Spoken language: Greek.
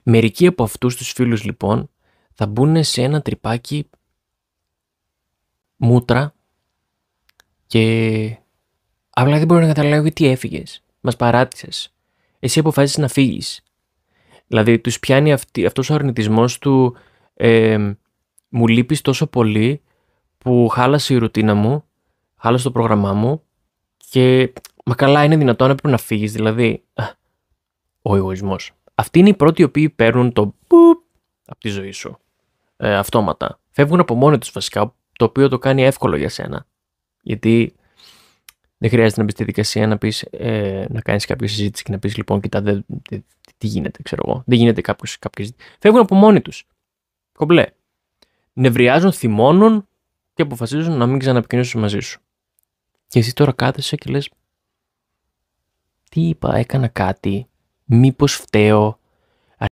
Μερικοί από αυτούς τους φίλους λοιπόν θα μπουν σε ένα τρυπάκι μούτρα και απλά δεν μπορώ να καταλάβω γιατί έφυγες. Μας παράτησες. Εσύ αποφάσισες να φύγεις. Δηλαδή τους πιάνει αυτός ο αρνητισμός του μου λείπεις τόσο πολύ που χάλασε η ρουτίνα μου, χάλασε το πρόγραμμά μου και μα καλά είναι δυνατόν έπρεπε να φύγεις. Δηλαδή ο εγωισμός. Αυτοί είναι οι πρώτοι οι οποίοι παίρνουν το πουπ από τη ζωή σου. Αυτόματα. Φεύγουν από μόνοι τους βασικά, το οποίο το κάνει εύκολο για σένα. Γιατί δεν χρειάζεται να μπει στη δικασία να πεις, να κάνεις κάποια συζήτηση και να πεις λοιπόν, κοιτά, τι γίνεται, ξέρω εγώ. Δεν γίνεται κάποιος. Φεύγουν από μόνοι τους. Κομπλέ. Νευριάζουν, θυμώνουν και αποφασίζουν να μην ξαναπικοινωνήσουν μαζί σου. Και εσύ τώρα κάθεσαι και λες, τι είπα, έκανα κάτι, μήπως φταίω.